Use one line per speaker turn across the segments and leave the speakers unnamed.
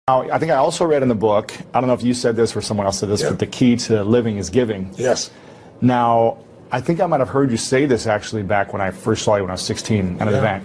Now, I think I also read in the book, I don't know if you said this or someone else said this, but the key to living is giving.
Yes.
Now, I think I might have heard you say this actually back when I first saw you when I was 16 at an event.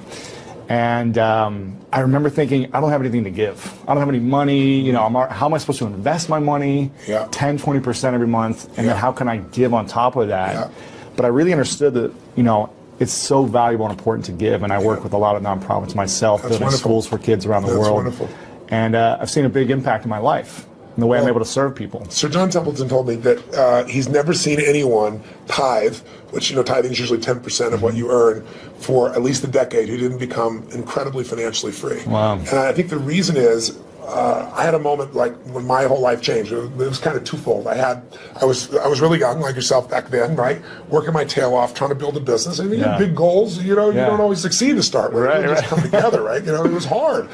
And I remember thinking, I don't have anything to give. I don't have any money. You know, how am I supposed to invest my money? 10, 20% every month. And then how can I give on top of that? But I really understood that, you know, it's so valuable and important to give. And I work with a lot of nonprofits myself, building schools for kids around the world.
Wonderful.
And I've seen a big impact in my life, in the way I'm able to serve people.
Sir John Templeton told me that he's never seen anyone tithe, which, you know, tithing is usually 10% of what you earn, for at least a decade, who didn't become incredibly financially free.
Wow.
And I think the reason is, I had a moment like when my whole life changed. It was kind of twofold. I was really young, like yourself back then, right? Working my tail off, trying to build a business. And you have big goals, you know, you don't always succeed to start with. They just come together, right? You know, it was hard.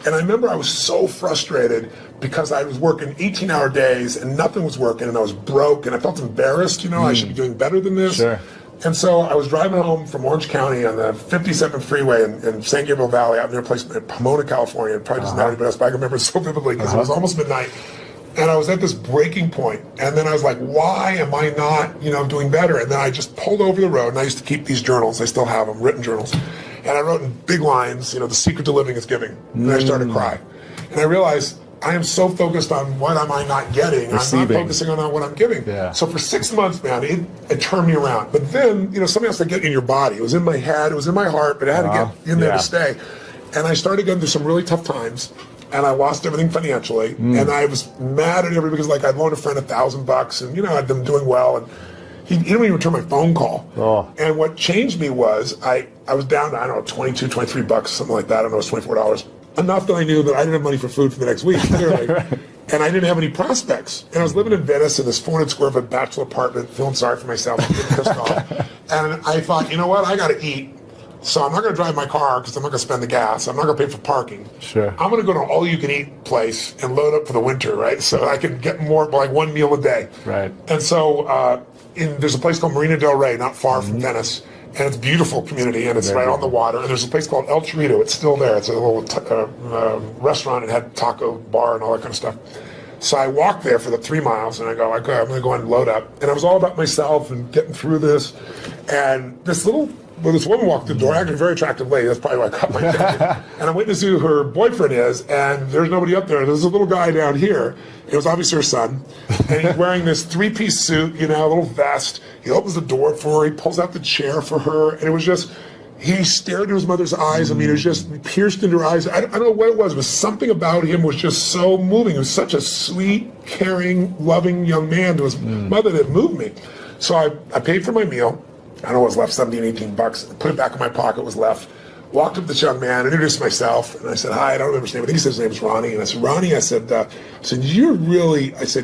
And I remember I was so frustrated because I was working 18-hour days and nothing was working, and I was broke, and I felt embarrassed, you know, I should be doing better than this.
Sure.
And so I was driving home from Orange County on the 57 freeway in San Gabriel Valley, out near a place in Pomona, California. It probably doesn't matter anybody else, but I can remember it so vividly because it was almost midnight. And I was at this breaking point. And then I was like, why am I not, you know, doing better? And then I just pulled over the road, and I used to keep these journals. I still have them, written journals. And I wrote in big lines, you know, the secret to living is giving. And I started to cry. And I realized, I am so focused on what am I not getting.
Receiving.
I'm not focusing on what I'm giving. So for 6 months, man, it turned me around. But then, you know, something else to get in your body. It was in my head, it was in my heart, but it had to get in there to stay. And I started going through some really tough times, and I lost everything financially. And I was mad at everybody because, like, I'd loaned a friend $1,000, and, you know, I'd been doing well, and he didn't even return my phone call. And what changed me was I was down to, I don't know, 22, 23 bucks, something like that. I don't know, it was $24. Enough that I knew that I didn't have money for food for the next week, clearly. And I didn't have any prospects. And I was living in Venice in this 400 square foot bachelor apartment, feeling sorry for myself, getting pissed off. And I thought, you know what, I got to eat. So I'm not going to drive my car because I'm not going to spend the gas. I'm not going to pay for parking.
Sure.
I'm going to go to an all-you-can-eat place and load up for the winter, right? So I can get more, like one meal a day.
Right.
And so there's a place called Marina del Rey, not far from Venice. And it's a beautiful community, and it's right on the water. And there's a place called El Chorrito. It's still there. It's a little restaurant. It had taco bar and all that kind of stuff. So I walked there for the 3 miles, and I go, okay, I'm going to go and load up. And I was all about myself and getting through this. And this woman walked through the door, actually a very attractive lady. That's probably why I caught my attention. And I went to see who her boyfriend is, and there's nobody up there. There's a little guy down here. It was obviously her son. And he's wearing this 3-piece suit, you know, a little vest. He opens the door for her. He pulls out the chair for her. And it was just, he stared into his mother's eyes. I mean, it was just pierced into her eyes. I don't know what it was. It was something about him was just so moving. He was such a sweet, caring, loving young man to his mother that moved me. So I paid for my meal. I don't know what was left, 17, 18 bucks. Put it back in my pocket, was left. Walked up to this young man, introduced myself, and I said, hi, I don't remember his name. I think he said his name was Ronnie. And I said, Ronnie, I said,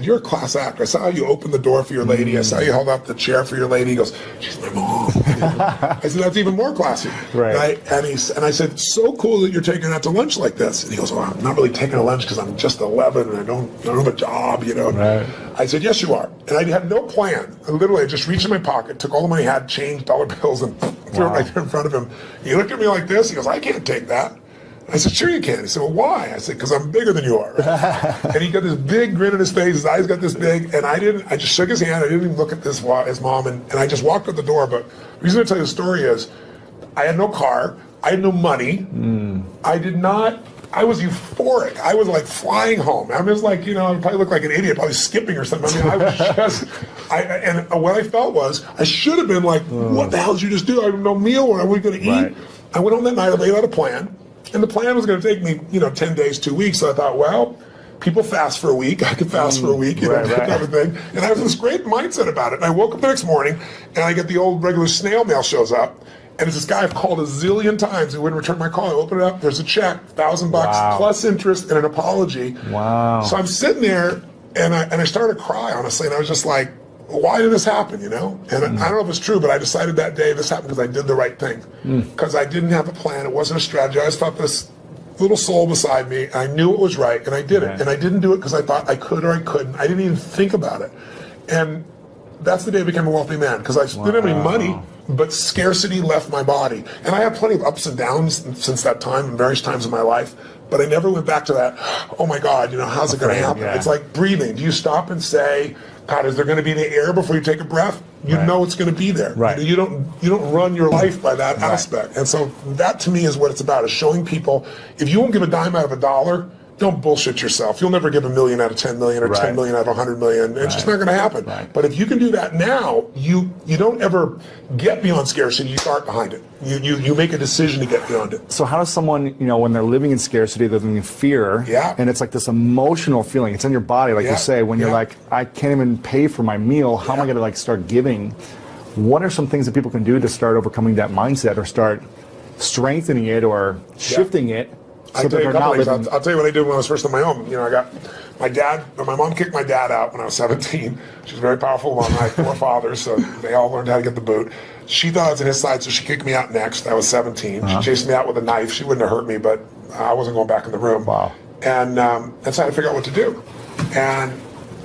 you're a class act. I saw how you opened the door for your lady. I saw you held out the chair for your lady. He goes, she's my mom. I said, that's even more classy. Right? And I said, so cool that you're taking her out to lunch like this. And he goes, well, I'm not really taking her lunch because I'm just 11 and I don't have a job, you know. Right. I said, yes, you are. And I had no plan. I just reached in my pocket, took all the money I had, changed dollar bills, and threw it right there in front of him. He looked at me like this. He goes, I can't take that. I said, sure you can. He said, well, why? I said, because I'm bigger than you are. And he got this big grin on his face. His eyes got this big. And I just shook his hand. I didn't even look at his mom. And I just walked out the door. But the reason I tell you the story is I had no car. I had no money. I was euphoric. I was like flying home. I was like, you know, I probably looked like an idiot, probably skipping or something. I mean, I was just, and what I felt was, I should have been like, what the hell did you just do? I have no meal. What are we going to eat? I went home that night, I laid out a plan. And the plan was going to take me, 10 days, 2 weeks. So I thought, well, people fast for a week. I could fast for a week, that type of thing. And I have this great mindset about it. And I woke up the next morning, and I get the old regular snail mail shows up. And it's this guy I've called a zillion times who wouldn't return my call. I open it up, there's a check, $1,000 plus interest and an apology. Wow. So I'm sitting there, and I started to cry, honestly. And I was just like, why did this happen, And I don't know if it's true, but I decided that day this happened because I did the right thing. Because I didn't have a plan. It wasn't a strategy. I just thought this little soul beside me. I knew it was right, and I did it. And I didn't do it because I thought I could or I couldn't. I didn't even think about it. And that's the day I became a wealthy man, because I didn't have any money, but scarcity left my body. And I had plenty of ups and downs since that time, in various times in my life, but I never went back to that, oh my God, you know, how's it going to happen?
Yeah.
It's like breathing. Do you stop and say, God, is there going to be any air before you take a breath? You know it's going to be there.
Right.
You don't run your life by that aspect. And so that to me is what it's about, is showing people, if you won't give a dime out of a dollar, don't bullshit yourself. You'll never give $1 million out of 10 million or 10 million out of 100 million. It's just not going to happen. But if you can do that now, you don't ever get beyond scarcity. You start behind it. You make a decision to get beyond it.
So how does someone, you know, when they're living in scarcity, they're living in fear, and it's like this emotional feeling. It's in your body, like you say, when you're like, I can't even pay for my meal. How am I going to like start giving? What are some things that people can do to start overcoming that mindset, or start strengthening it, or shifting it? So
I'll tell you a couple things. I'll tell you what I did when I was first on my own. You know, I got my mom kicked my dad out when I was 17. She was a very powerful woman. I had 4 fathers, so they all learned how to get the boot. She thought I was on his side, so she kicked me out next. I was 17. She chased me out with a knife. She wouldn't have hurt me, but I wasn't going back in the room.
Wow.
And that's how I had to figure out what to do. And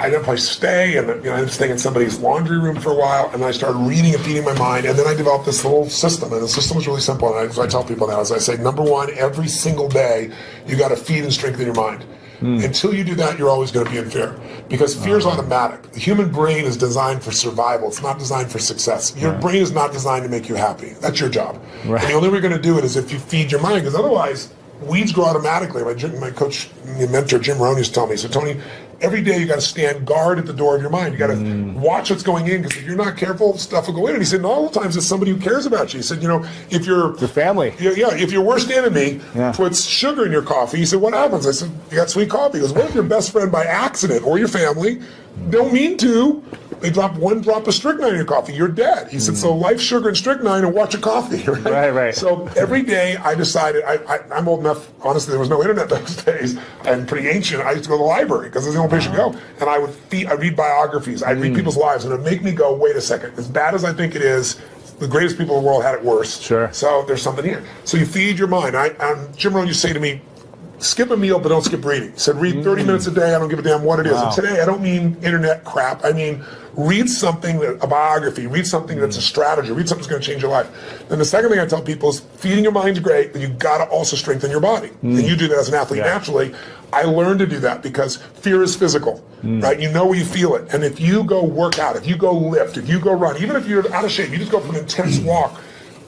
I didn't place to stay, and you know, I was staying in somebody's laundry room for a while, and I started reading and feeding my mind, and then I developed this little system, and the system was really simple, and I tell people now, as I say, number one, every single day, you got to feed and strengthen your mind. Until you do that, you're always going to be in fear, because fear is automatic. The human brain is designed for survival. It's not designed for success. Your brain is not designed to make you happy. That's your job. And the only way you're going to do it is if you feed your mind, because otherwise, weeds grow automatically. My coach, my mentor, Jim Rohn, used to tell me, so Tony, every day you got to stand guard at the door of your mind. You got to watch what's going in, because if you're not careful, stuff will go in. And he said, not all the times it's somebody who cares about you. He said, you know, if your
family,
if your worst enemy puts sugar in your coffee, he said, what happens? I said, you got sweet coffee. He goes, what if your best friend by accident, or your family, don't mean to, they drop 1 drop of strychnine in your coffee, you're dead. He said, so life, sugar, and strychnine, and watch your coffee. Right. So every day I decided, I'm old enough, honestly, there was no internet those days, and pretty ancient. I used to go to the library, because it's the only place you go. And I'd read biographies, I'd read people's lives, and it'd make me go, wait a second, as bad as I think it is, the greatest people in the world had it worse.
Sure.
So there's something here. So you feed your mind. Jim Rohn used to say to me, skip a meal, but don't skip reading. He said, read 30 minutes a day. I don't give a damn what it is. And today, I don't mean internet crap. I mean, read something, a biography, read something that's a strategy, read something that's going to change your life. Then the second thing I tell people is feeding your mind's great, but you've got to also strengthen your body. And you do that as an athlete naturally. I learned to do that because fear is physical, right? You know where you feel it. And if you go work out, if you go lift, if you go run, even if you're out of shape, you just go for an intense walk,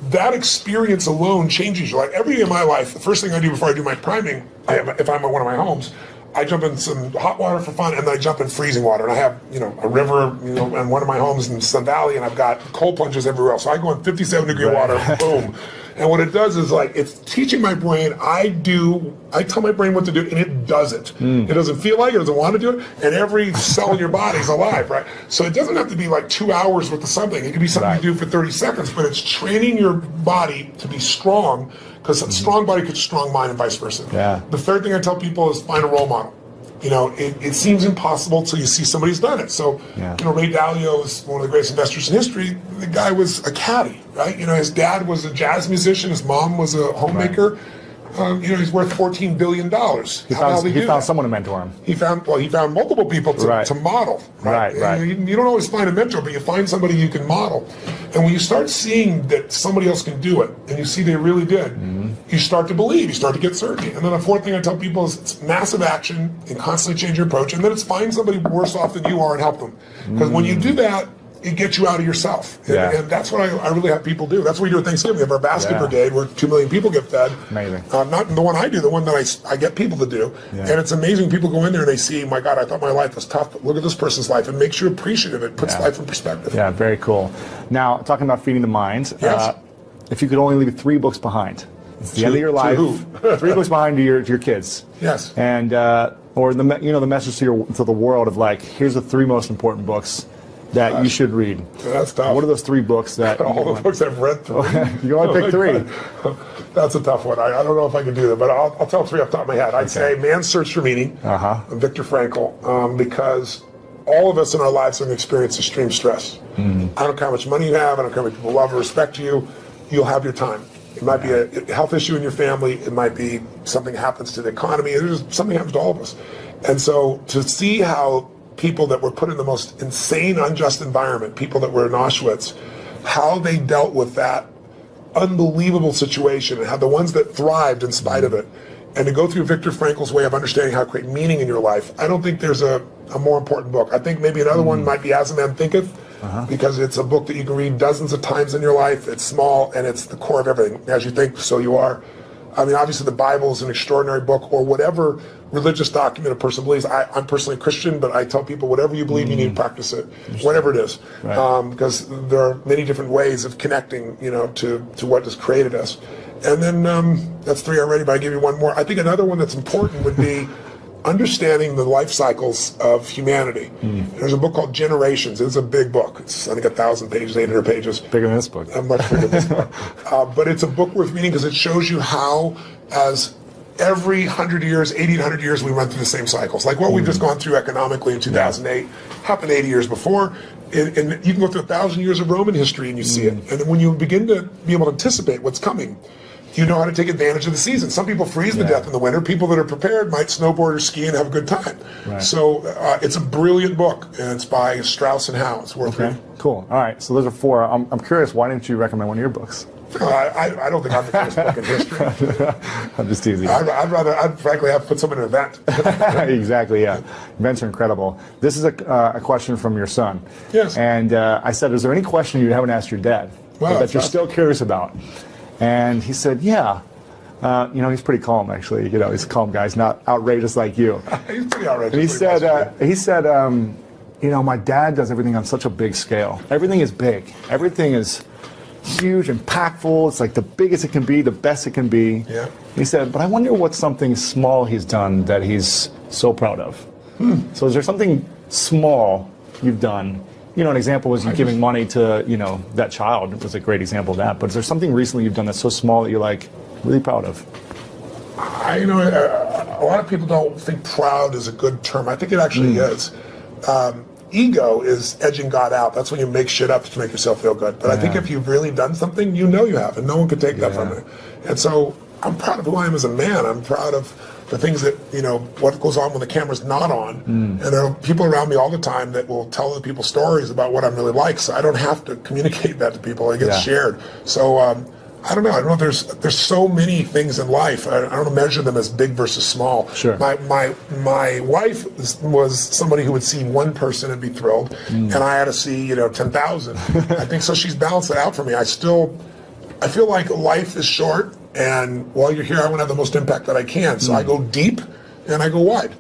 that experience alone changes your life. Every day of my life, the first thing I do before I do my priming, if I'm at one of my homes, I jump in some hot water for fun, and then I jump in freezing water. And I have, you know, a river, you know, and one of my homes in Sun Valley, and I've got cold plunges everywhere else. So I go in 57-degree water, boom. And what it does is, like, it's teaching my brain. I tell my brain what to do, and it does it. It doesn't feel like it, doesn't want to do it, and every cell in your body is alive, right? So it doesn't have to be like 2 hours worth of something. It can be something you do for 30 seconds, but it's training your body to be strong, because a strong body creates a strong mind, and vice versa. The third thing I tell people is find a role model. You know, it seems impossible until you see somebody who's done it. So, you know, Ray Dalio is one of the greatest investors in history. The guy was a caddy, right? You know, his dad was a jazz musician. His mom was a homemaker. You know, he's worth $14 billion.
He found someone to mentor him.
He found multiple people to model. Right. You don't always find a mentor, but you find somebody you can model. And when you start seeing that somebody else can do it, and you see they really did, you start to believe, you start to get certainty. And then the fourth thing I tell people is it's massive action and constantly change your approach, and then it's find somebody worse off than you are and help them. Because when you do that, it gets you out of yourself. And that's what I really have people do. That's what we do at Thanksgiving. We have our basket brigade where 2 million people get fed.
Amazing.
Not the one I do, the one that I get people to do. And it's amazing. People go in there and they see, my God, I thought my life was tough, but look at this person's life. It makes you appreciative. It puts life in perspective.
Yeah, very cool. Now, talking about feeding the mind, if you could only leave 3 books behind, it's the end of your life. 3 books behind to your kids.
Yes.
And or the message to the world of, like, here's the 3 most important books that you should read.
That's tough.
What are those 3 books that
all the books I've read through?
You only pick 3.
That's a tough one. I don't know if I can do that, but I'll tell 3 off the top of my head. I'd say Man's Search for Meaning, Viktor Frankl, because all of us in our lives are going to experience extreme stress. I don't care how much money you have, I don't care how many people love or respect you, you'll have your time. It might be a health issue in your family, it might be something happens to the economy, something happens to all of us. And so to see how people that were put in the most insane, unjust environment, people that were in Auschwitz, how they dealt with that unbelievable situation, and how the ones that thrived in spite of it, and to go through Viktor Frankl's way of understanding how to create meaning in your life. I don't think there's a more important book. I think maybe another one might be As a Man Thinketh, because it's a book that you can read dozens of times in your life. It's small, and it's the core of everything. As you think, so you are. I mean, obviously the Bible is an extraordinary book, or whatever religious document a person believes. I'm personally a Christian, but I tell people whatever you believe, you need to practice it, whatever it is. Right. Because there are many different ways of connecting, to what has created us. And then that's 3 already, but I give you one more. I think another one that's important would be understanding the life cycles of humanity. There's a book called Generations. It's a big book. It's, I think, 1,000 pages, 800 pages.
Bigger than this book.
Much bigger than this book. But it's a book worth reading because it shows you how, as every 100 years, 80 to 100 years, we run through the same cycles. Like what we've just gone through economically in 2008 happened 80 years before. And you can go through 1,000 years of Roman history and you see it. And when you begin to be able to anticipate what's coming, you know how to take advantage of the season. Some people freeze to death in the winter. People that are prepared might snowboard or ski and have a good time. Right. So it's a brilliant book, and it's by Strauss and Howe. It's worth reading. Cool.
All right, so those are 4. I'm curious, why didn't you recommend one of your books?
I don't think I'm the greatest book in history.
I'm just teasing.
I'd frankly have put someone in an event.
Exactly, yeah. Events are incredible. This is a question from your son.
Yes.
And I said, is there any question you haven't asked your dad that you're still curious about? And he said, yeah. He's pretty calm, actually. He's a calm guy. He's not outrageous like you.
He's pretty outrageous.
And he said, my dad does everything on such a big scale. Everything is big. Everything is huge, impactful. It's like the biggest it can be, the best it can be.
Yeah.
He said, but I wonder what's something small he's done that he's so proud of. So is there something small you've done? An example was you giving money to, that child. It was a great example of that. But is there something recently you've done that's so small that you're like really proud of?
A lot of people don't think proud is a good term. I think it actually is. Ego is edging God out. That's when you make shit up to make yourself feel good. But I think if you've really done something, you have, and no one can take that from you. And so I'm proud of who I am as a man. I'm proud of the things that, what goes on when the camera's not on. And there are people around me all the time that will tell other people stories about what I'm really like, so I don't have to communicate that to people. It gets shared. So I don't know. There's so many things in life. I don't measure them as big versus small.
Sure.
My wife was somebody who would see one person and be thrilled, and I had to see 10,000. I think so. She's balanced it out for me. I feel like life is short, and while you're here, I want to have the most impact that I can. So I go deep and I go wide.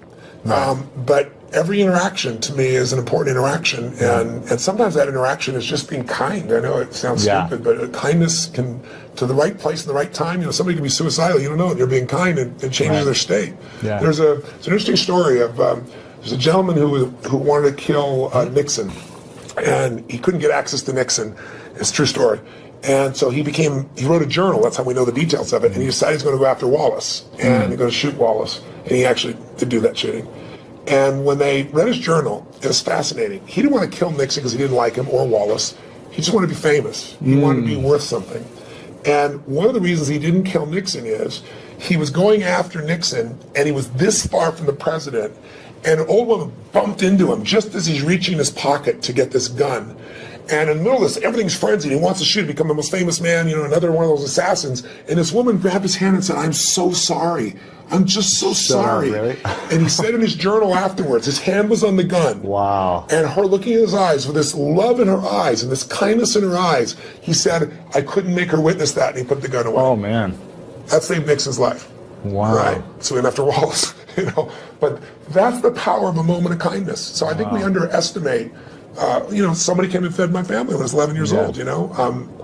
Right. But every interaction to me is an important interaction, and sometimes that interaction is just being kind. I know it sounds stupid, but kindness can, to the right place in the right time. Somebody can be suicidal, you don't know it. You're being kind, and it changes their state. Yeah. There's an interesting story of there's a gentleman who wanted to kill Nixon, and he couldn't get access to Nixon. It's a true story. And so he wrote a journal. That's how we know the details of it. And he decided he's going to go after Wallace, and he's going to shoot Wallace. And he actually did do that shooting. And when they read his journal, it was fascinating. He didn't want to kill Nixon because he didn't like him or Wallace. He just wanted to be famous. He wanted to be worth something. And one of the reasons he didn't kill Nixon is he was going after Nixon, and he was this far from the president, and an old woman bumped into him just as he's reaching his pocket to get this gun. And in the middle of this, everything's frenzied. He wants to shoot, become the most famous man, another one of those assassins. And this woman grabbed his hand and said, "I'm so sorry. I'm just so sorry."
Really?
And he said in his journal afterwards, his hand was on the gun.
Wow.
And her looking in his eyes with this love in her eyes and this kindness in her eyes, he said, "I couldn't make her witness that," and he put the gun away.
Oh, man.
That saved Nixon's life.
Wow.
Right? So we went after Wallace, But that's the power of a moment of kindness. So I think we underestimate. Somebody came and fed my family when I was 11 years old,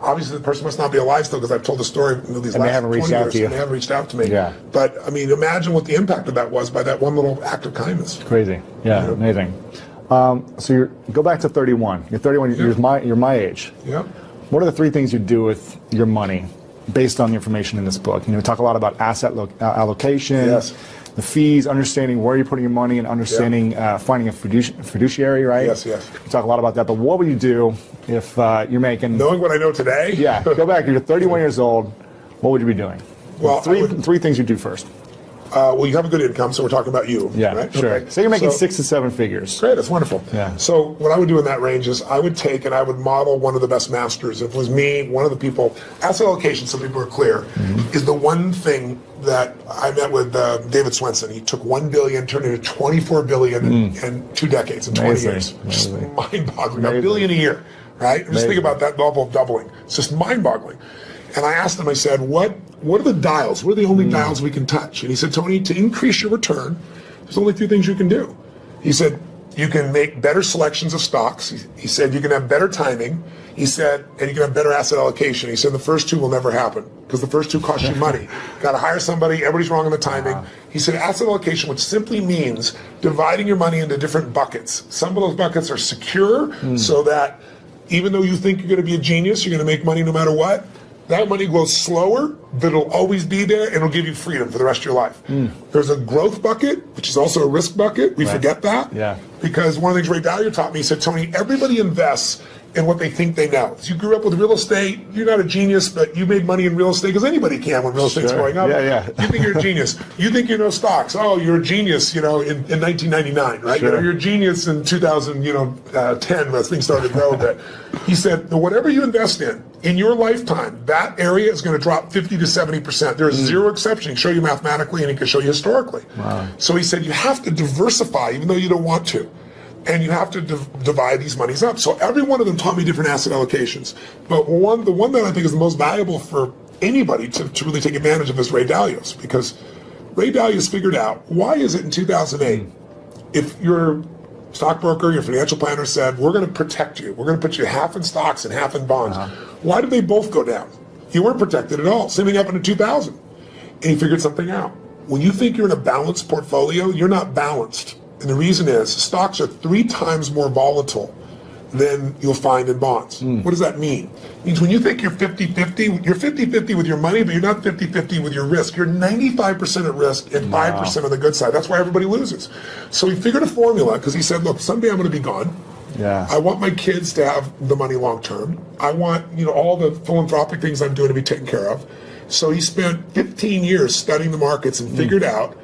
Obviously, the person must not be alive still because I've told the story these
and
last 20 years.
And
they haven't reached out to me.
Yeah.
But, imagine what the impact of that was by that one little act of kindness.
Crazy. Yeah, amazing. So go back to 31. You're 31, you're my age.
Yeah.
What are the 3 things you do with your money based on the information in this book? We talk a lot about asset allocation.
Yes.
The fees, understanding where you're putting your money, and understanding finding a fiduciary, right?
Yes.
We talk a lot about that, but what would you do if you're making...
Knowing what I know today?
Yeah, go back, you're 31 years old, what would you be doing?
Well,
three things you do first.
Well, you have a good income, so we're talking about you.
Yeah,
right?
sure.
Okay.
So you're making 6 to 7 figures.
Great, that's wonderful.
Yeah.
So what I would do in that range is I would take and I would model one of the best masters. If it was me, one of the people, asset allocation, so people are clear, is the one thing that I met with David Swenson. He took $1 billion, turned it into $24 billion in 2 decades, in 20 years. Just mind-boggling. $1 billion a year, right? Just think about that level of doubling. It's just mind-boggling. And I asked him, I said, what are the dials? What are the only dials we can touch? And he said, Tony, to increase your return, there's only 2 things you can do. He said, you can make better selections of stocks. He said, you can have better timing. He said, and you can have better asset allocation. He said, the first 2 will never happen because the first 2 cost you money. Got to hire somebody. Everybody's wrong on the timing. He said, asset allocation, which simply means dividing your money into different buckets. Some of those buckets are secure so that even though you think you're going to be a genius, you're going to make money no matter what. That money goes slower, but it'll always be there, and it'll give you freedom for the rest of your life. There's a growth bucket, which is also a risk bucket. We forget that.
Yeah.
Because one of the things Ray Dalio taught me, he said, Tony, everybody invests in what they think they know. So you grew up with real estate, you're not a genius, but you made money in real estate, because anybody can when real estate's going up.
Yeah.
You think you're a genius. You think you know stocks. Oh, you're a genius, in 1999, right?
Sure.
You're a genius in 2010 when things started to grow a bit. He said, whatever you invest in your lifetime, that area is going to drop 50 to 70%. There's zero exception. He can show you mathematically and he can show you historically. Wow. So he said, you have to diversify even though you don't want to. And you have to divide these monies up. So every one of them taught me different asset allocations. But the one that I think is the most valuable for anybody to really take advantage of is Ray Dalio's, because Ray Dalio's figured out, why is it in 2008, if your stockbroker, your financial planner said, we're going to protect you, we're going to put you half in stocks and half in bonds, why did they both go down? You weren't protected at all. Same thing happened in 2000. And he figured something out. When you think you're in a balanced portfolio, you're not balanced. And the reason is stocks are 3 times more volatile than you'll find in bonds. What does that mean? It means when you think you're 50-50, you're 50-50 with your money, but you're not 50-50 with your risk. You're 95% at risk and 5% on the good side. That's why everybody loses. So he figured a formula, because he said, look, someday I'm going to be gone.
Yeah.
I want my kids to have the money long term. I want all the philanthropic things I'm doing to be taken care of. So he spent 15 years studying the markets and figured out,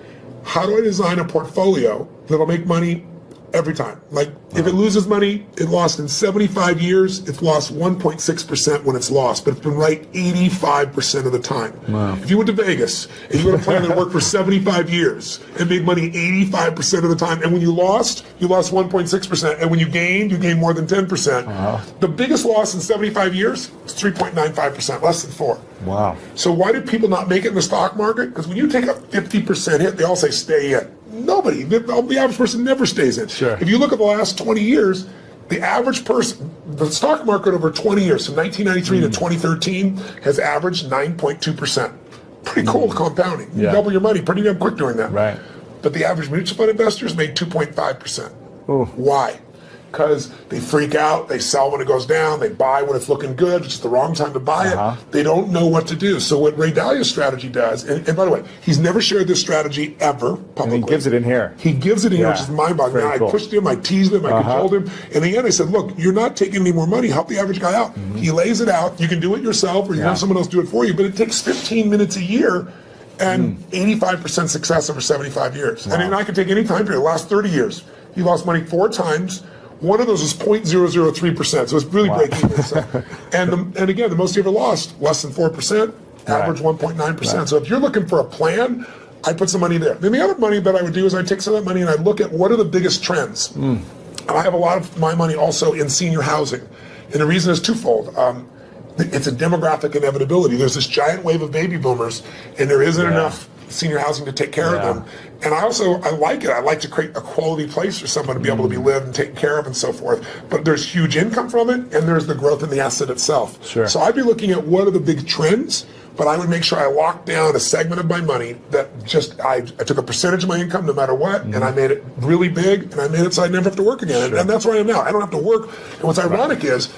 how do I design a portfolio that'll make money every time? Like, if it loses money, it lost in 75 years, it's lost 1.6% when it's lost, but it's been right 85% of the time. Wow. If you went to Vegas and you had a plan that worked for 75 years and made money 85% of the time, and when you lost 1.6%, and when you gained more than 10%. The biggest loss in 75 years is 3.95%, less than 4.
Wow.
So why did people not make it in the stock market? Because when you take a 50% hit, they all say stay in. Nobody, the average person never stays in.
Sure.
If you look at the last 20 years, the average person, the stock market over 20 years, from 1993 to 2013, has averaged 9.2%. Pretty cool compounding. You double your money pretty damn quick doing that.
Right.
But the average mutual fund investors made 2.5%. Why? Because they freak out, they sell when it goes down, they buy when it's looking good, it's just the wrong time to buy it. They don't know what to do. So what Ray Dalio's strategy does, and by the way, he's never shared this strategy ever publicly.
And he gives it in here.
He gives it in here, which is mind-boggling. I pushed him, I teased him, I cajoled him. In the end, I said, look, you're not taking any more money, help the average guy out. He lays it out, you can do it yourself, or you have someone else do it for you, but it takes 15 minutes a year, and 85% success over 75 years. And I can take any time period, the last 30 years. He lost money 4 times. One of those is 0.003%, so it's really breaking even. And again, the most he ever lost, less than 4%, average 1.9%. So if you're looking for a plan, I put some money there. Then the other money that I would do is I'd take some of that money and I'd look at what are the biggest trends. And I have a lot of my money also in senior housing. And the reason is twofold. It's a demographic inevitability. There's this giant wave of baby boomers, and there isn't enough senior housing to take care of them. And I like it. I like to create a quality place for someone to be able to be lived and taken care of and so forth. But there's huge income from it, and there's the growth in the asset itself.
Sure.
So I'd be looking at what are the big trends, but I would make sure I locked down a segment of my money that I took a percentage of my income no matter what, and I made it really big, and I made it so I never have to work again. And that's where I am now. I don't have to work. And what's ironic is,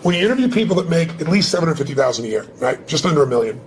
when you interview people that make at least $750,000 a year, right, just under $1 million,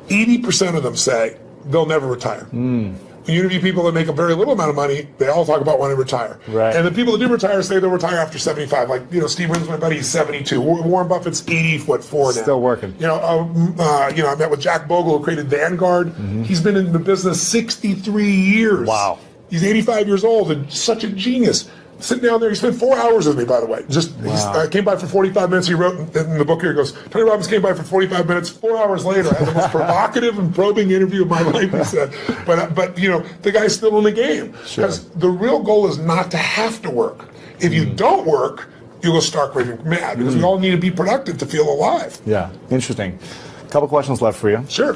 80% of them say they'll never retire. When when you interview people that make a very little amount of money, they all talk about wanting to retire.
Right.
And the people that do retire say they'll retire after 75. Like, Steve Wynn's my buddy, he's 72. Warren Buffett's 84 now.
Still working.
I met with Jack Bogle, who created Vanguard. He's been in the business 63 years.
Wow.
He's 85 years old and such a genius. Sitting down there, he spent 4 hours with me, by the way. He came by for 45 minutes. He wrote in the book here, he goes, Tony Robbins came by for 45 minutes. 4 hours later, I had the most provocative and probing interview of my life, he said. But the guy's still in the game. Because the real goal is not to have to work. If you don't work, you'll go stark raving mad. Because we all need to be productive to feel alive.
Yeah, interesting. A couple questions left for you.
Sure.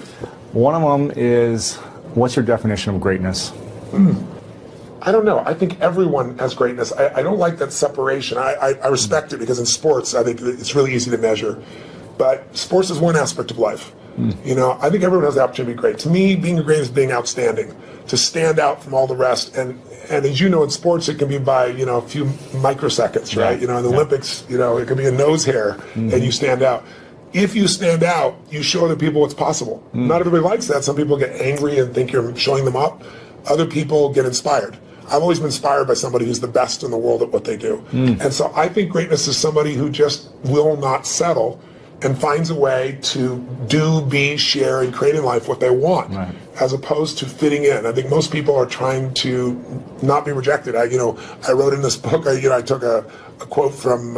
One of them is, what's your definition of greatness?
I don't know. I think everyone has greatness. I don't like that separation. I respect it because in sports, I think it's really easy to measure. But sports is one aspect of life. I think everyone has the opportunity to be great. To me, being great is being outstanding, to stand out from all the rest. And as you know, in sports, it can be by, a few microseconds, right? In the Olympics, it can be a nose hair and you stand out. If you stand out, you show other people what's possible. Not everybody likes that. Some people get angry and think you're showing them up. Other people get inspired. I've always been inspired by somebody who's the best in the world at what they do. And so I think greatness is somebody who just will not settle and finds a way to do, be, share, and create in life what they want, as opposed to fitting in. I think most people are trying to not be rejected. I wrote in this book, I took a quote from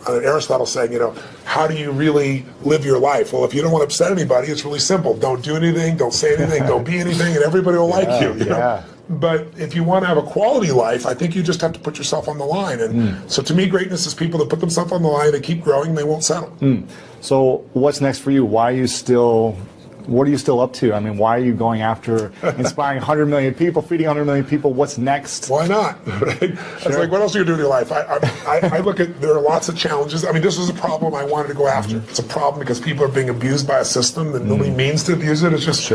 Aristotle saying, how do you really live your life? Well, if you don't want to upset anybody, it's really simple. Don't do anything, don't say anything, don't be anything, and everybody will like you. You know? But if you want to have a quality life, I think you just have to put yourself on the line. And so to me, greatness is people that put themselves on the line, they keep growing, they won't settle.
So what's next for you? What are you still up to? I mean, why are you going after inspiring 100 million people, feeding 100 million people? What's next?
Why not? Right? It's like, what else are you going to do in your life? I look at, there are lots of challenges. I mean, this was a problem I wanted to go after. It's a problem because people are being abused by a system that nobody means to abuse it. It's just,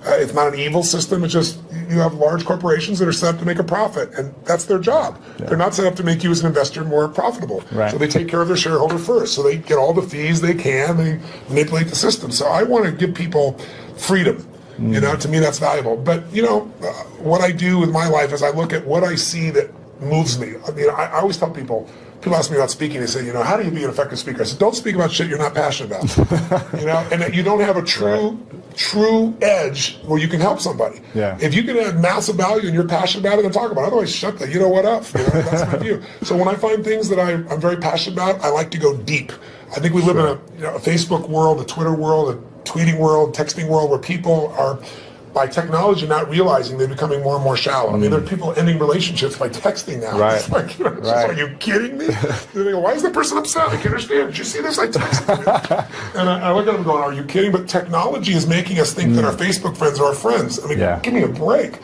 it's not an evil system. It's just, you have large corporations that are set up to make a profit, and that's their job. They're not set up to make you as an investor more profitable. So they take care of their shareholder first. So they get all the fees they can. They manipulate the system. So I want to give people freedom. To me, that's valuable. But, what I do with my life is I look at what I see that moves me. I mean, I always tell people ask me about speaking, they say, how do you be an effective speaker? I said, don't speak about shit you're not passionate about. And that you don't have a true edge where you can help somebody. If you can add massive value and you're passionate about it, then talk about it. Otherwise, shut the what up. That's my view. So when I find things that I'm very passionate about, I like to go deep. I think we live in a Facebook world, a Twitter world, a tweeting world, texting world, where people are, by technology, not realizing they're becoming more and more shallow. I mean, there are people ending relationships by texting now. It's like, are you kidding me? They go, why is the person upset? I can't understand. Did you see this? I texted you. And I look at them going, are you kidding? But technology is making us think that our Facebook friends are our friends. I mean, give me a break.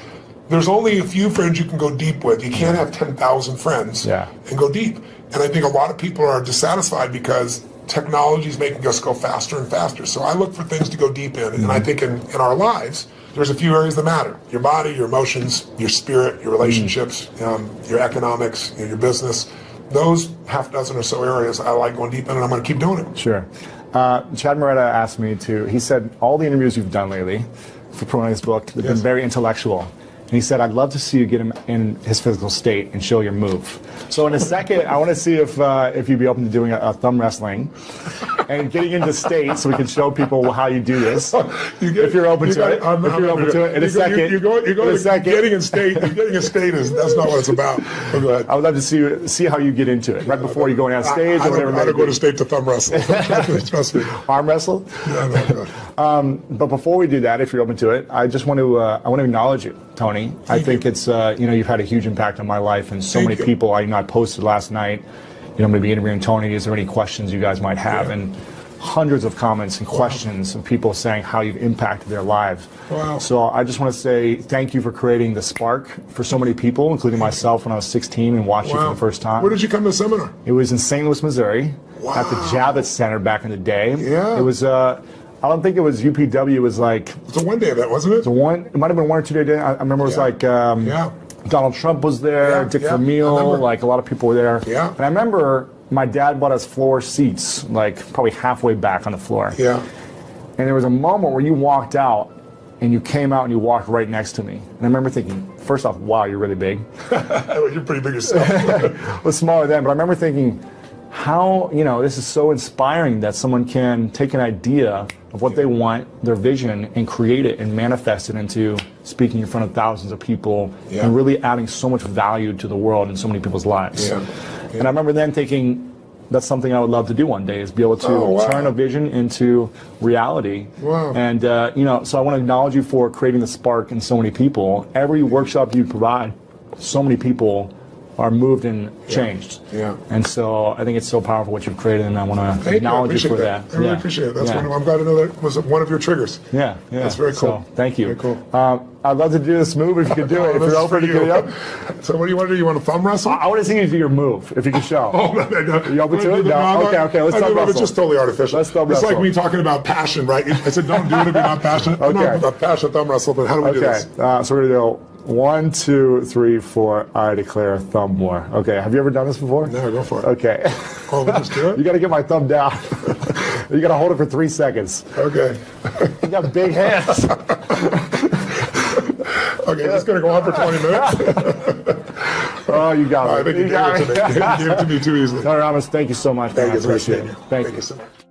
There's only a few friends you can go deep with. You can't have 10,000 friends and go deep. And I think a lot of people are dissatisfied because technology is making us go faster and faster. So I look for things to go deep in. And I think in our lives, there's a few areas that matter. Your body, your emotions, your spirit, your relationships, your economics, your business. Those half dozen or so areas I like going deep in, and I'm going to keep doing it.
Sure. Chad Moretta asked me he said, all the interviews you've done lately for promoting this book have been very intellectual. And he said, I'd love to see you get him in his physical state and show your move. So in a second, I want to see if you'd be open to doing a thumb wrestling and getting into state so we can show people how you do this. If you're open to it. If you're open to it. In a second.
Getting in state that's not what it's about. Go ahead.
I would love to see how you get into it, right before you go on stage or whatever.
I don't go to state to thumb wrestle. Trust me.
Arm wrestle?
Yeah, no.
But before we do that, if you're open to it, I just want to acknowledge you, Tony. I think it's, you've had a huge impact on my life and so many people. I posted last night, I'm going to be interviewing Tony. Is there any questions you guys might have? And hundreds of comments and questions of people saying how you've impacted their lives. So I just want to say thank you for creating the spark for so many people, including myself when I was 16 and watched you for the first time.
Where did you come to the seminar?
It was in St. Louis, Missouri, at the Javits Center back in the day. It was I don't think it was UPW. It was like...
It's a one-day event, wasn't it?
It might have been 1 or 2 day. I remember it was like... Donald Trump was there, Dick Vermeil, like a lot of people were there. And I remember my dad bought us floor seats, like probably halfway back on the floor. And there was a moment where you walked out and you came out and you walked right next to me. And I remember thinking, first off, wow, you're really big.
You're pretty big yourself.
I was smaller then, but I remember thinking, how, this is so inspiring that someone can take an idea of what they want, their vision, and create it and manifest it into speaking in front of thousands of people and really adding so much value to the world and so many people's lives. And I remember then thinking, that's something I would love to do one day, is be able to turn a vision into reality. And, so I want to acknowledge you for creating the spark in so many people. Every workshop you provide, so many people are moved and changed. And so I think it's so powerful what you've created, and I want to acknowledge you for that.
I really appreciate it. That's I'm glad to know that was one of your triggers. That's very cool.
So, thank you.
Very cool.
I'd love to do this move if you could do it. If you're open to get it up.
So what do you want to do? You want to thumb wrestle?
I want to see you do your move, if you can show. You open to it?
No.
Okay, let's thumb wrestle.
It's just totally artificial.
Let's thumb
wrestle. It's
wrestle.
like me talking about passion, right? I said, don't do it if you're not passionate. I'm not about passion thumb wrestle, but how do we do this?
So we're going to do 1, 2, 3, 4. I declare thumb war. Okay, have you ever done this before?
No, go for it.
Okay.
Oh, we'll just do it?
You got to get my thumb down. You got to hold it for 3 seconds.
Okay.
You got big hands.
Okay, it's going to go on for 20 minutes.
Oh, you got me.
I think you gave it to me. You gave it to me too easily.
No, Robbins, thank you so much.
Thank you.
I appreciate it. Thank you
so much.